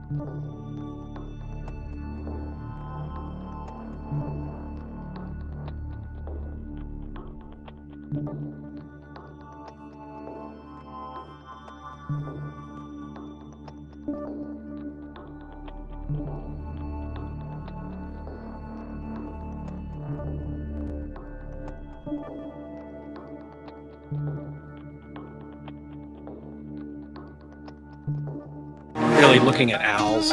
Really looking at Al's.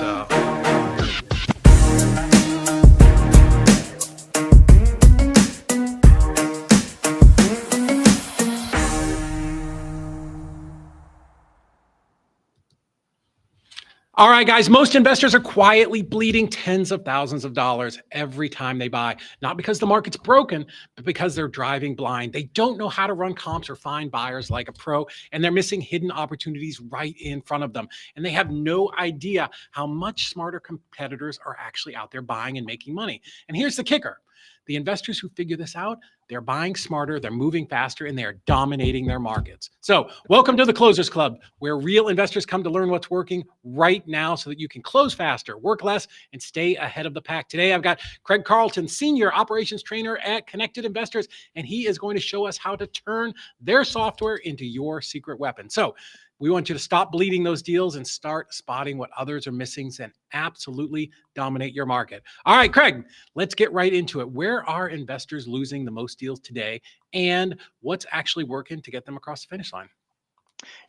All right, guys, most investors are quietly bleeding tens of thousands of dollars every time they buy, not because the market's broken, but because they're driving blind. They don't know how to run comps or find buyers like a pro, and they're missing hidden opportunities right in front of them. And they have no idea how much smarter competitors are actually out there buying and making money. And here's the kicker. The investors who figure this out, they're buying smarter, they're moving faster, and they're dominating their markets. So welcome to the Closers Club, where real investors come to learn what's working right now so that you can close faster, work less, and stay ahead of the pack. Today, I've got Craig Carlton, Senior Operations Trainer at Connected Investors, and he is going to show us how to turn their software into your secret weapon. So we want you to stop bleeding those deals and start spotting what others are missing and absolutely dominate your market. All right, Craig, let's get right into it. Where are investors losing the most deals today, and what's actually working to get them across the finish line?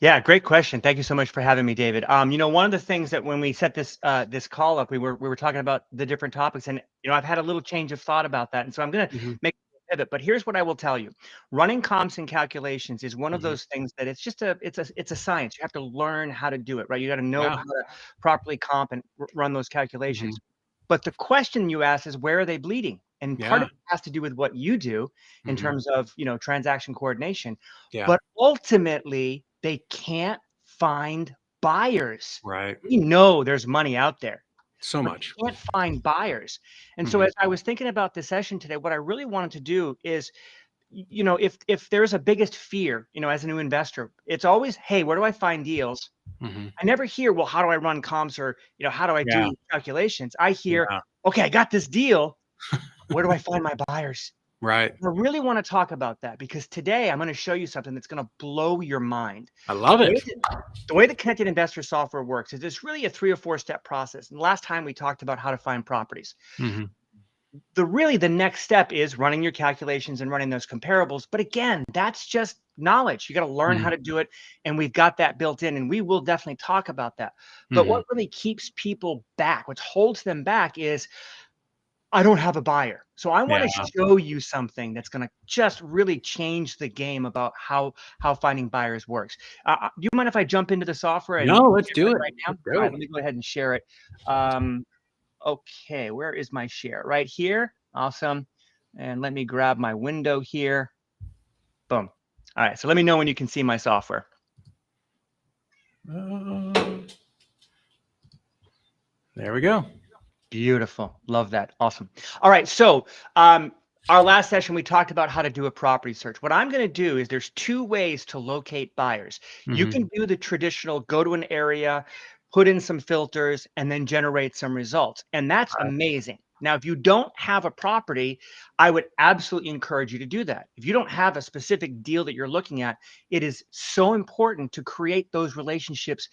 Yeah, great question. Thank you so much for having me, David. One of the things that when we set this call up, we were talking about the different topics, and I've had a little change of thought about that, and so I'm going to make a pivot. But here's what I will tell you: running comps and calculations is one of those things that it's a science. You have to learn how to do it, right? You got to know how to properly comp and run those calculations. But the question you asked is, where are they bleeding? And part of it has to do with what you do in terms of transaction coordination. But ultimately, they can't find buyers. Right. We know there's money out there. So much. They can't find buyers. And so as I was thinking about this session today, what I really wanted to do is, if there's a biggest fear, as a new investor, it's always, hey, where do I find deals? I never hear, well, how do I run comps, or, how do I do calculations? I hear, okay, I got this deal. Where do I find my buyers? Right. I really want to talk about that, because today I'm going to show you something that's going to blow your mind. I love it. The way the Connected Investor software works is it's really a 3 or 4 step process. And last time we talked about how to find properties. The next step is running your calculations and running those comparables. But again, that's just knowledge. You got to learn how to do it. And we've got that built in, and we will definitely talk about that. But what really keeps people back, what holds them back, is I don't have a buyer. So I want to show you something that's going to just really change the game about how finding buyers works. Do you mind if I jump into the software? No, let's do it right now. All right, let me go ahead and share it. Okay, where is my share? Right here. Awesome. And let me grab my window here. Boom. All right, so let me know when you can see my software. There we go. Beautiful. Love that. Awesome. All right. So our last session, we talked about how to do a property search. What I'm going to do is there's 2 ways to locate buyers. You can do the traditional, go to an area, put in some filters, and then generate some results. And that's amazing. Now, if you don't have a property, I would absolutely encourage you to do that. If you don't have a specific deal that you're looking at, it is so important to create those relationships,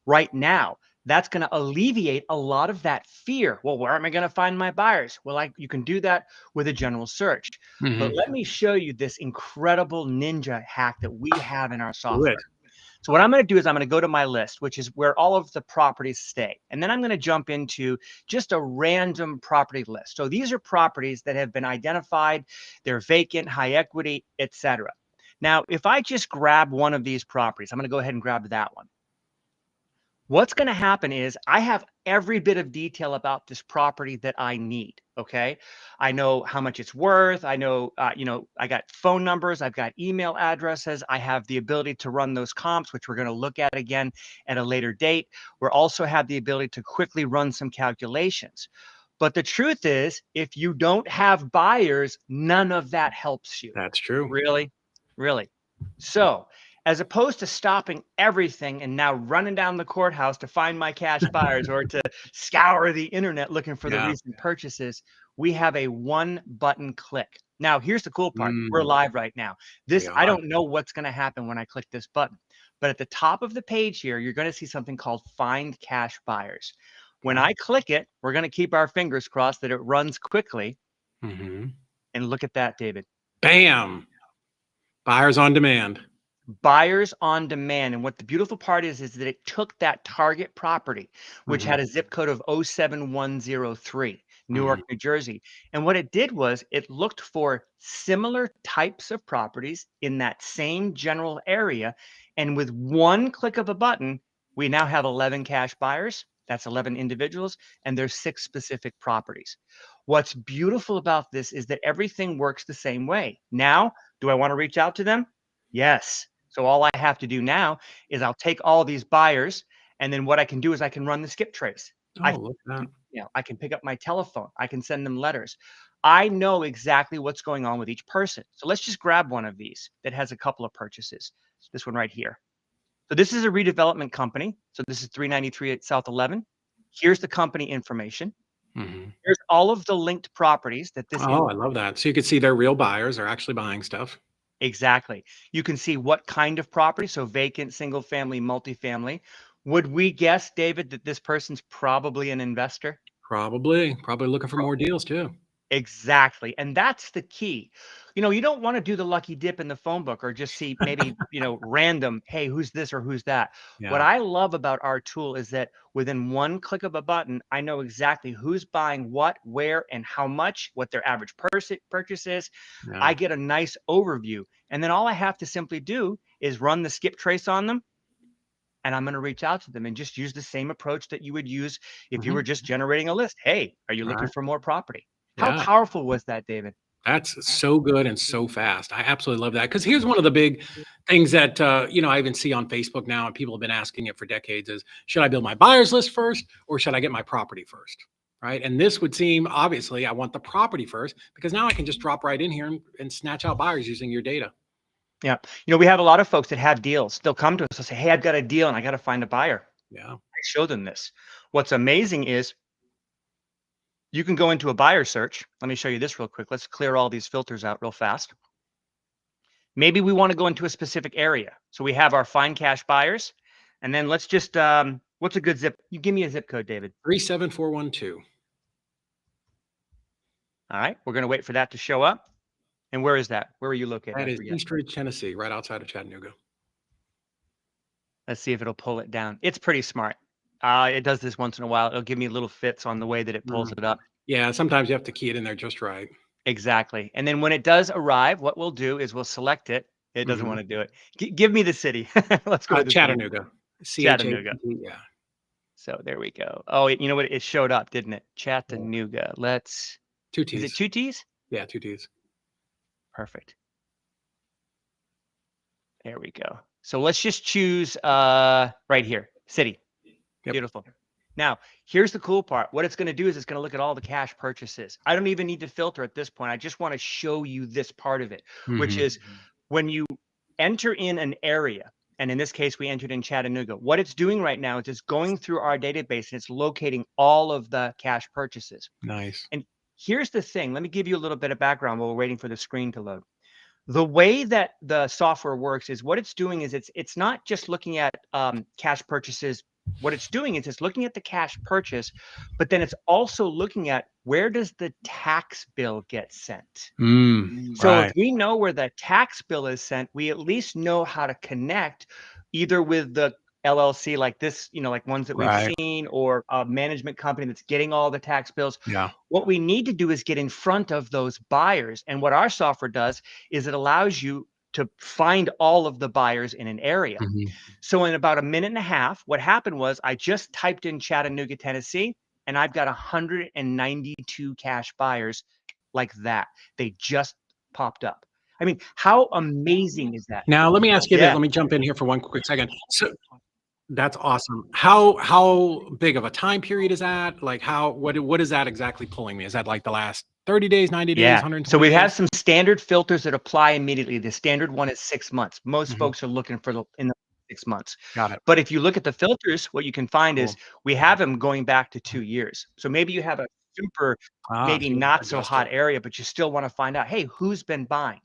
right now. That's going to alleviate a lot of that fear. Well, where am I going to find my buyers? Well, you can do that with a general search. But let me show you this incredible ninja hack that we have in our software. So what I'm going to do is I'm going to go to my list, which is where all of the properties stay. And then I'm going to jump into just a random property list. So these are properties that have been identified. They're vacant, high equity, etc. Now, if I just grab one of these properties, I'm going to go ahead and grab that one. What's going to happen is I have every bit of detail about this property that I need. Okay. I know how much it's worth. I know, I got phone numbers. I've got email addresses. I have the ability to run those comps, which we're going to look at again at a later date. We also have the ability to quickly run some calculations. But the truth is, if you don't have buyers, none of that helps you. That's true. Really, really. So as opposed to stopping everything and now running down the courthouse to find my cash buyers or to scour the internet looking for the recent purchases. We have a one button click. Now, here's the cool part. We're live right now. I don't know what's going to happen when I click this button, but at the top of the page here, you're going to see something called Find Cash Buyers. When I click it, we're going to keep our fingers crossed that it runs quickly. And look at that, David. Bam. Buyers on demand. Buyers on demand. And what the beautiful part is that it took that target property, which had a zip code of 07103, Newark, New Jersey. And what it did was it looked for similar types of properties in that same general area. And with one click of a button, we now have 11 cash buyers. That's 11 individuals, and there's 6 specific properties. What's beautiful about this is that everything works the same way. Now, do I want to reach out to them? Yes. So all I have to do now is I'll take all these buyers, and then what I can do is I can run the skip trace. Look at that. I can pick up my telephone. I can send them letters. I know exactly what's going on with each person. So let's just grab one of these that has a couple of purchases. This one right here. So this is a redevelopment company. So this is 393 at South 11. Here's the company information. Here's all of the linked properties that this. Oh, I love that. So you can see they're real buyers. They're actually buying stuff. Exactly. You can see what kind of property. So vacant, single family, multifamily. Would we guess, David, that this person's probably an investor? Probably looking for more deals too. Exactly. And that's the key. You don't want to do the lucky dip in the phone book or just see maybe, random, hey, who's this or who's that? What I love about our tool is that within one click of a button, I know exactly who's buying what, where, and how much, what their average purchase is. I get a nice overview. And then all I have to simply do is run the skip trace on them. And I'm going to reach out to them and just use the same approach that you would use if you were just generating a list. Hey, are you looking for more property? How powerful was that, David? That's so good and so fast. I absolutely love that. Because here's one of the big things that, I even see on Facebook now, and people have been asking it for decades is, should I build my buyers list first or should I get my property first? Right. And this would seem, obviously, I want the property first because now I can just drop right in here and snatch out buyers using your data. Yeah. We have a lot of folks that have deals. They'll come to us and say, hey, I've got a deal and I got to find a buyer. Yeah. I show them this. What's amazing is you can go into a buyer search. Let me show you this real quick. Let's clear all these filters out real fast. Maybe we want to go into a specific area. So we have our find cash buyers. And then let's just, what's a good zip? You give me a zip code, David. 37412. All right. We're going to wait for that to show up. And where is that? Where are you located? That is Eastridge, Tennessee, right outside of Chattanooga. Let's see if it'll pull it down. It's pretty smart. It does this once in a while. It'll give me little fits on the way that it pulls it up. Yeah, sometimes you have to key it in there just right. Exactly. And then when it does arrive, what we'll do is we'll select it. It doesn't want to do it. Give me the city. Let's go to Chattanooga. Chattanooga. Yeah. So there we go. Oh, you know what? It showed up, didn't it? Chattanooga. Let's. 2 T's. Is it 2 T's? Yeah, 2 T's. Perfect. There we go. So let's just choose right here, city. Yep. Beautiful. Now, here's the cool part. What it's going to do is it's going to look at all the cash purchases. I don't even need to filter at this point. I just want to show you this part of it, which is when you enter in an area, and in this case, we entered in Chattanooga. What it's doing right now is it's going through our database and it's locating all of the cash purchases. Nice. And here's the thing. Let me give you a little bit of background while we're waiting for the screen to load. The way that the software works is what it's doing is it's not just looking at cash purchases. What it's doing is it's looking at the cash purchase, but then it's also looking at where does the tax bill get sent. So if we know where the tax bill is sent, we at least know how to connect either with the LLC like this, like ones that we've seen, or a management company that's getting all the tax bills. Yeah. What we need to do is get in front of those buyers. And what our software does is it allows you to find all of the buyers in an area. So in about a minute and a half, what happened was I just typed in Chattanooga, Tennessee, and I've got 192 cash buyers like that. They just popped up. I mean, how amazing is that? Now, let me ask you this. Let me jump in here for one quick second. So That's awesome. How big of a time period is that? Like what is that exactly pulling me? Is that like the last 30 days, 90 days, Yeah. So 120 we have days? some standard filters that apply immediately. The standard one is 6 months. Most Mhm. folks are looking for in the 6 months. Got it. But if you look at the filters, what you can find is Cool. we have them going back to 2 years. So maybe you have a super, maybe So you not so adjust hot it. area, but you still want to find out, hey, who's been buying?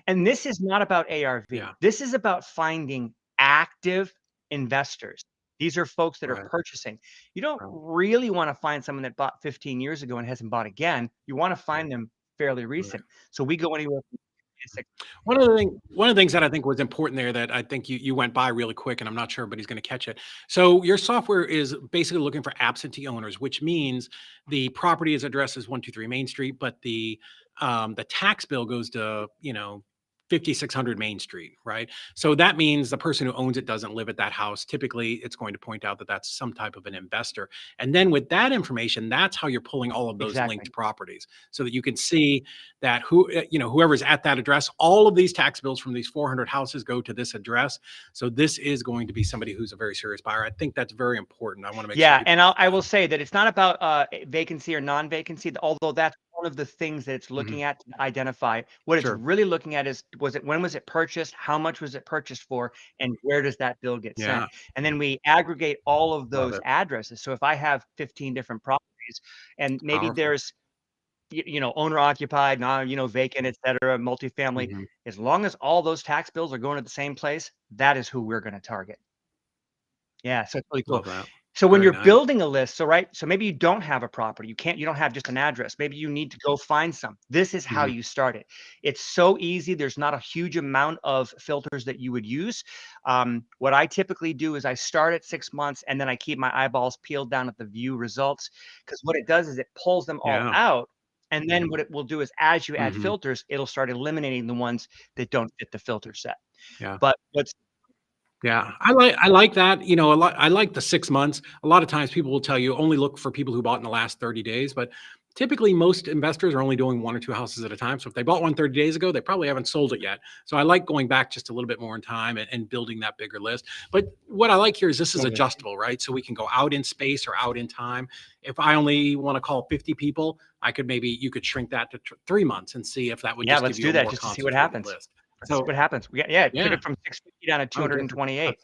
And this is not about ARV. Yeah. This is about finding active investors. These are folks that are Right. purchasing. You don't Right. really want to find someone that bought 15 years ago and hasn't bought again. You want to find them fairly Right. recent. So we go anywhere from 6. One of the things that I think was important there that I think you went by really quick, and I'm not sure everybody's going to catch it. So your software is basically looking for absentee owners, which means the property is addressed as 123 Main Street, but the tax bill goes to 5600 Main Street, right? So that means the person who owns it doesn't live at that house. Typically, it's going to point out that that's some type of an investor. And then with that information, that's how you're pulling all of those Exactly. linked properties so that you can see that whoever's at that address, all of these tax bills from these 400 houses go to this address. So this is going to be somebody who's a very serious buyer. I think that's very important. I want to make sure Yeah, people and know I will that. say that it's not about vacancy or non-vacancy, although that's one of the things that it's Mhm. looking at to identify. What it's Sure. really looking at is when was it purchased, how much was it purchased for, and where does that bill get sent? Yeah. And then we aggregate all of Love those it. addresses. So if I have 15 different properties, and maybe Powerful. there's owner occupied, non vacant, et cetera, multifamily, Mhm. as long as all those tax bills are going to the same place, that is who we're going to target. Yeah, so it's really cool. Love that. So when Very you're nice. building a list, so maybe you don't have a property, you don't have just an address. Maybe you need to go find some. This is how Mhm. you start it. It's so easy. There's not a huge amount of filters that you would use. What I typically do is I start at 6 months and then I keep my eyeballs peeled down at the view results because what it does is it pulls them all Yeah. out. And then what it will do is as you add Mhm. filters, it'll start eliminating the ones that don't fit the filter set. Yeah. But what's Yeah, I like that. I like the 6 months. A lot of times people will tell you only look for people who bought in the last 30 days, but typically most investors are only doing one or two houses at a time. So if they bought one 30 days ago, they probably haven't sold it yet. So I like going back just a little bit more in time and building that bigger list. But what I like here is this is adjustable, right? So we can go out in space or out in time. If I only want to call 50 people, you could shrink that to 3 months and see if that would Yeah, just give let's you do a that more just to see what concentrated happens. list. Let's see So what happens. Yeah, it took yeah, it from 650 down to oh, good. 228.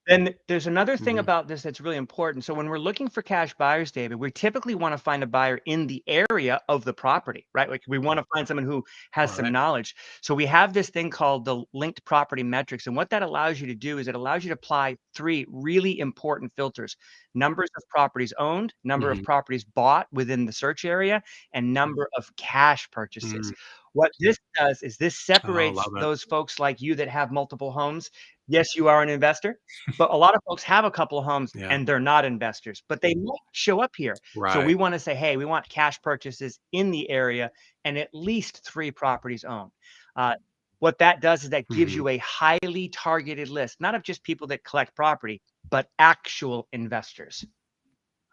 Then there's another thing Mhm. about this that's really important. So when we're looking for cash buyers, David, we typically want to find a buyer in the area of the property, right? Like we want to find someone who has All some right. knowledge. So we have this thing called the linked property metrics. And what that allows you to do is it allows you to apply 3 really important filters: numbers of properties owned, number of Mhm. properties bought within the search area, and number of cash purchases. Mm. What this does is this Oh, separates love it. those folks like you that have multiple homes. Yes, you are an investor, but a lot of folks have a couple of homes Yeah. and they're not investors, but they might show up here. So we Right. want to say, hey, we want cash purchases in the area and at least 3 properties owned. Uh, what that does is that gives Mhm. you a highly targeted list, not of just people that collect property, but actual investors.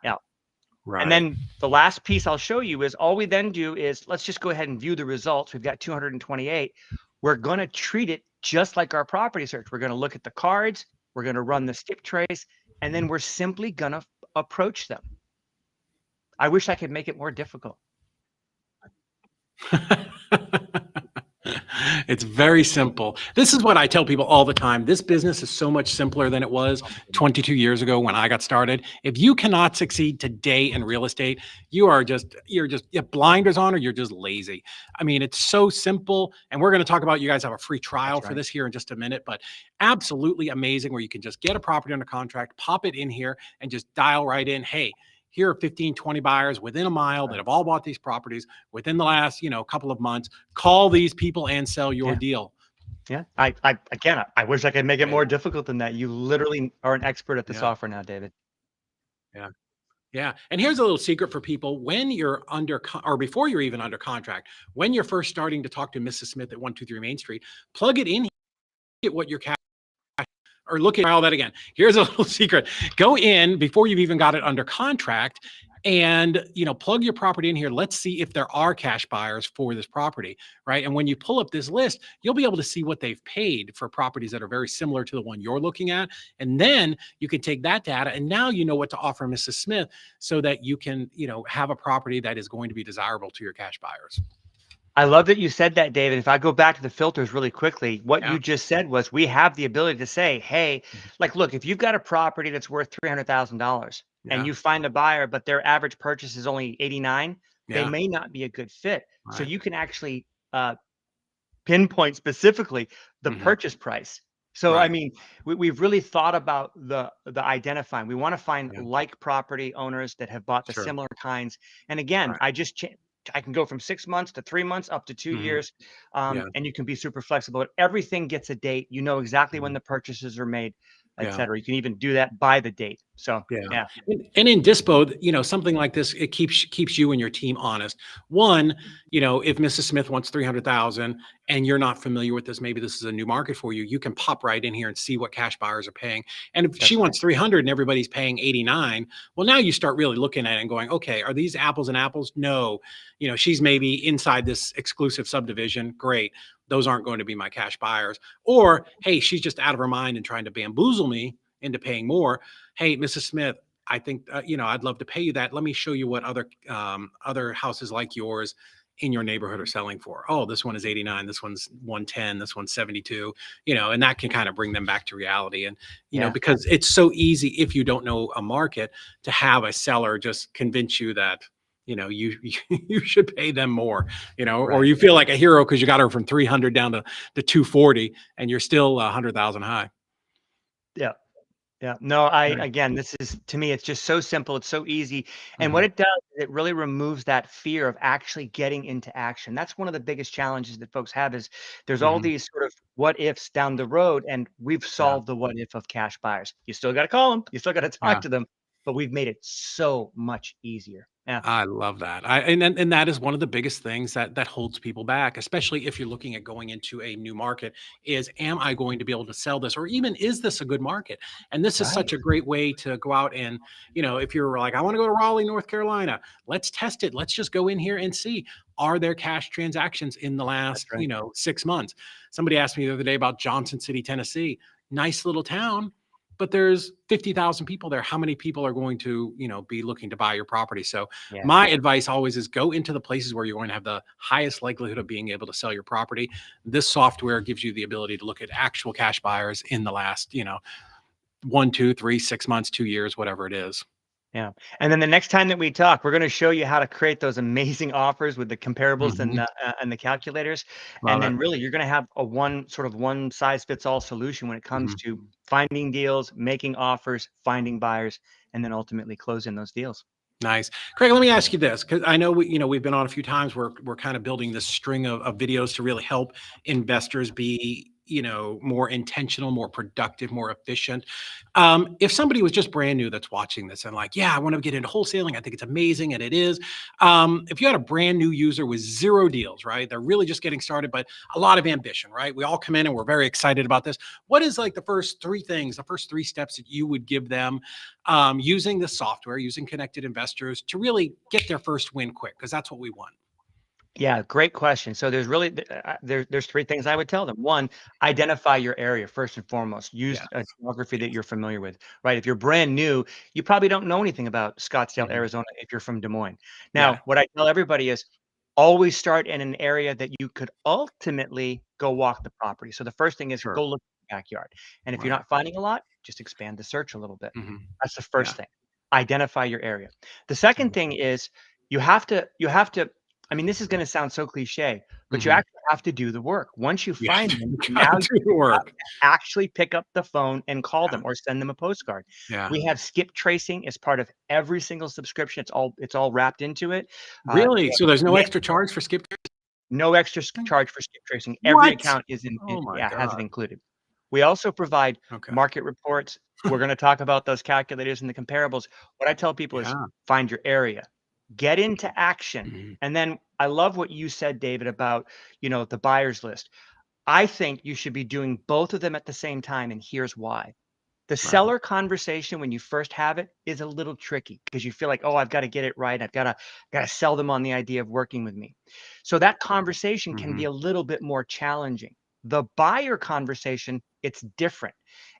Yeah. And Right. then the last piece I'll show you is all we then do is let's just go ahead and view the results. We've got 228. We're going to treat it just like our property search. We're going to look at the cards. We're going to run the skip trace, and then we're simply going to approach them. I wish I could make it more difficult. It's very simple. This is what I tell people all the time. This business is so much simpler than it was 22 years ago when I got started. If you cannot succeed today in real estate, you're just you have blinders on or you're just lazy. I mean, it's so simple. And we're going to talk about you guys have a free trial That's for right. this here in just a minute, but absolutely amazing where you can just get a property under contract, pop it in here and just dial right in. Hey, here are 15, 20 buyers within a mile that have all bought these properties within the last, couple of months. Call these people and sell your Yeah. deal. Yeah. I wish I could make it Right. more difficult than that. You literally are an expert at the Yeah. software now, David. Yeah. Yeah. And here's a little secret for people when you're or before you're even under contract, when you're first starting to talk to Mrs. Smith at 123 Main Street, plug it in, at what your cash or look at all that again. Here's a little secret. Go in before you've even got it under contract and plug your property in here. Let's see if there are cash buyers for this property, right? And when you pull up this list, you'll be able to see what they've paid for properties that are very similar to the one you're looking at. And then you can take that data, and now you know what to offer Mrs. Smith, so that you can have a property that is going to be desirable to your cash buyers. I love that you said that, David. If I go back to the filters really quickly, what Yeah. you just said was we have the ability to say, hey, like, look, if you've got a property that's worth $300,000 and Yeah. you find a buyer, but their average purchase is only 89, they Yeah. may not be a good fit. So Right. you can actually pinpoint specifically the Hmm. purchase price. So, I Right. mean, we've really thought about the identifying. We want to find Yeah. like property owners that have bought the Sure. similar kinds. And again, Right. I can go from 6 months to 3 months up to two Hmm. years, Yeah. and you can be super flexible. Everything gets a date. You know exactly when Mhm. the purchases are made, et Yeah. cetera. You can even do that by the date. So, Yeah. yeah, And in dispo, something like this, it keeps you and your team honest. One, if Mrs. Smith wants 300,000 and you're not familiar with this, maybe this is a new market for you, you can pop right in here and see what cash buyers are paying. And if she that's right. wants 300 and everybody's paying 89, well, now you start really looking at it and going, okay, are these apples and apples? No. She's maybe inside this exclusive subdivision. Great. Those aren't going to be my cash buyers. Or, hey, she's just out of her mind and trying to bamboozle me into paying more. Hey, Mrs. Smith, I think I'd love to pay you that. Let me show you what other houses like yours in your neighborhood are selling for. Oh, this one is 89, this one's 110, this one's 72, and that can kind of bring them back to reality. And Yeah, because it's so easy, if you don't know a market, to have a seller just convince you that you you should pay them more, or right. you feel like a hero because you got her from 300 down to 240 and you're still 100,000 high. Yeah. Yeah. No, I Right. again, this is to me, it's just so simple. It's so easy. And what Mhm. it does is it really removes that fear of actually getting into action. That's one of the biggest challenges that folks have is there's all Mhm. these sort of what ifs down the road, and we've Yeah. solved the what if of cash buyers. You still got to call them, you still got to talk Yeah. to them, but we've made it so much easier. Yeah. I love that. And that is one of the biggest things that holds people back, especially if you're looking at going into a new market, is am I going to be able to sell this, or even is this a good market? And this is Right. such a great way to go out and, if you're like, I want to go to Raleigh, North Carolina, let's test it. Let's just go in here and see, are there cash transactions in the That's last, right. 6 months? Somebody asked me the other day about Johnson City, Tennessee. Nice little town, but there's 50,000 people there. How many people are going to, be looking to buy your property? So Yeah. my advice always is go into the places where you're going to have the highest likelihood of being able to sell your property. This software gives you the ability to look at actual cash buyers in the last, 1, 2, 3, 6 months, 2 years, whatever it is. Yeah. And then the next time that we talk, we're going to show you how to create those amazing offers with the comparables Mhm. and the calculators. And Love it. then really you're going to have a one size fits all solution when it comes Mhm. to finding deals, making offers, finding buyers, and then ultimately closing those deals. Nice. Craig, let me ask you this, because I know we've been on a few times where we're kind of building this string of videos to really help investors be, more intentional, more productive, more efficient. If somebody was just brand new that's watching this and like, yeah, I want to get into wholesaling, I think it's amazing, and it is. If you had a brand new user with zero deals, right? They're really just getting started, but a lot of ambition, right? We all come in and we're very excited about this. What is like the first three things, the first three steps that you would give them using the software, using connected investors to really get their first win quick? Because that's what we want. Yeah, great question. So there's really there's three things I would tell them. One, identify your area first and foremost. Use Yeah. a geography that Yes. you're familiar with, right? If you're brand new, you probably don't know anything about Scottsdale, Mhm. Arizona if you're from Des Moines. Yeah. Now, what I tell everybody is always start in an area that you could ultimately go walk the property. So the first thing is Sure. go look at the backyard. And if you're Right. not finding a lot, just expand the search a little bit. Hmm. That's the Yeah. first thing. Identify your area. The second thing is you have to I mean, this is gonna sound so cliche, but you Hmm. actually have to do the work. Once you Yeah. find them, You now gotta you do the have work. to actually pick up the phone and call Yeah. them or send them a postcard. Yeah. We have skip tracing as part of every single subscription. It's all wrapped into it. We Really? have So there's no ma extra charge for skip no extra tracing? charge for skip tracing. Every What? account is Oh my yeah, has it God. included. We also provide Okay. market reports. We're gonna talk about those calculators and the comparables. What I tell people is Yeah. find your area, get into action. Mhm. And then I love what you said, David, about, the buyers list. I think you should be doing both of them at the same time, and here's why. The seller conversation when you first have it is a little tricky because you feel like, oh, I've got to get it right. I've got to sell them on the idea of working with me. So that conversation can be a little bit more challenging. The buyer conversation, it's different.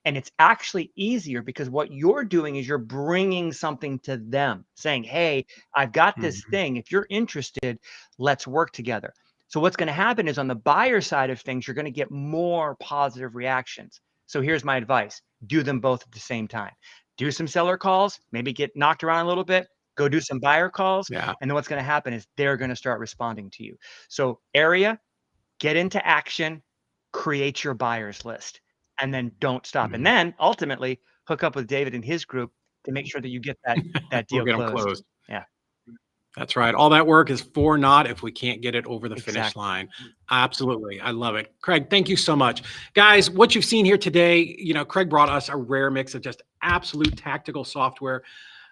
And it's actually easier because what you're doing is you're bringing something to them saying, hey, I've got this thing. If you're interested, let's work together. So what's going to happen is on the buyer side of things, you're going to get more positive reactions. So here's my advice. Do them both at the same time. Do some seller calls, maybe get knocked around a little bit, go do some buyer calls. Yeah. And then what's going to happen is they're going to start responding to you. So area, get into action, create your buyers list, and then don't stop. And then ultimately hook up with David and his group to make sure that you get that We'll deal get them closed. closed. Yeah. That's right. All that work is for naught if we can't get it over the finish Exactly. line. Absolutely. I love it. Craig, thank you so much. Guys, what you've seen here today, Craig brought us a rare mix of just absolute tactical software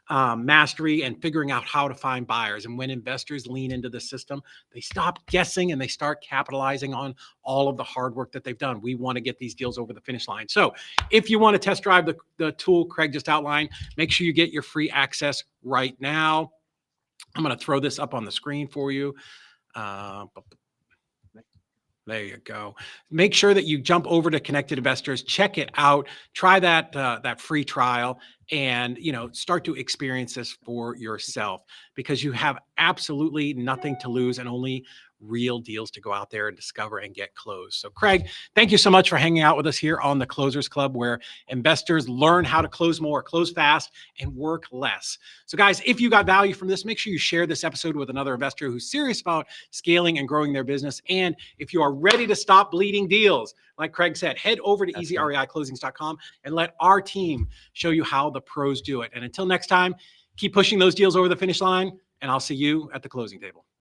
mastery and figuring out how to find buyers. And when investors lean into the system, they stop guessing and they start capitalizing on all of the hard work that they've done. We want to get these deals over the finish line. So if you want to test drive the tool Craig just outlined, make sure you get your free access right now. I'm going to throw this up on the screen for you. There you go. Make sure that you jump over to Connected Investors, check it out, try that free trial, and start to experience this for yourself because you have absolutely nothing to lose and only real deals to go out there and discover and get closed. So Craig, thank you so much for hanging out with us here on the Closers Club, where investors learn how to close more, close fast, and work less. So guys, if you got value from this, make sure you share this episode with another investor who's serious about scaling and growing their business. And if you are ready to stop bleeding deals, like Craig said, head over to easyreiclosings.com and let our team show you how the pros do it. And until next time, keep pushing those deals over the finish line, and I'll see you at the closing table.